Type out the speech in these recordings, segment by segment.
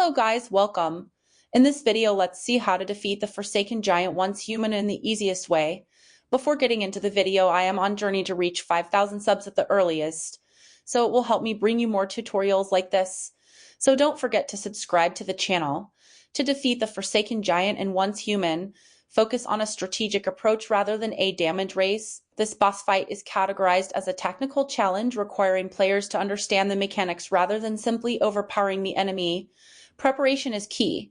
Hello guys, welcome. In this video, let's see how to defeat the Forsaken Giant once human in the easiest way. Before getting into the video, I am on journey to reach 5,000 subs at the earliest, so it will help me bring you more tutorials like this. So don't forget to subscribe to the channel. To defeat the Forsaken Giant and once human, focus on a strategic approach rather than a damage race. This boss fight is categorized as a technical challenge requiring players to understand the mechanics rather than simply overpowering the enemy. Preparation is key.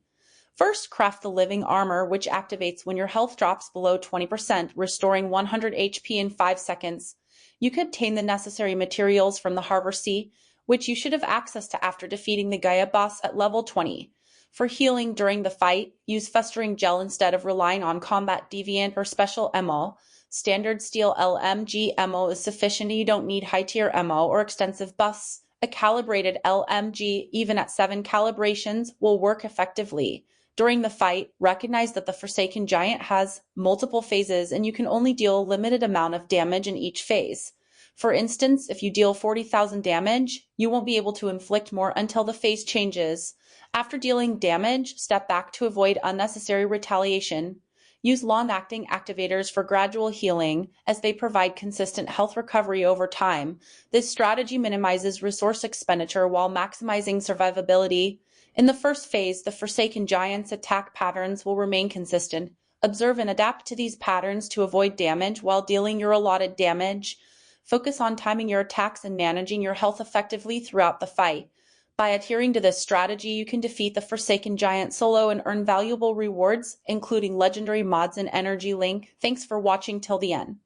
First, craft the living armor, which activates when your health drops below 20%, restoring 100 HP in 5 seconds. You can obtain the necessary materials from the Harbor Sea, which you should have access to after defeating the Gaia boss at level 20. For healing during the fight, use Festering Gel instead of relying on Combat Deviant or Special ammo. Standard Steel LMG ammo is sufficient and you don't need high-tier ammo or extensive buffs. A calibrated LMG, even at 7 calibrations, will work effectively. During the fight, recognize that the Forsaken Giant has multiple phases and you can only deal a limited amount of damage in each phase. For instance, if you deal 40,000 damage, you won't be able to inflict more until the phase changes. After dealing damage, step back to avoid unnecessary retaliation. Use long-acting activators for gradual healing, as they provide consistent health recovery over time. This strategy minimizes resource expenditure while maximizing survivability. In the first phase, the Forsaken Giant's attack patterns will remain consistent. Observe and adapt to these patterns to avoid damage while dealing your allotted damage. Focus on timing your attacks and managing your health effectively throughout the fight. By adhering to this strategy, you can defeat the Forsaken Giant solo and earn valuable rewards, including legendary mods and energy link. Thanks for watching till the end.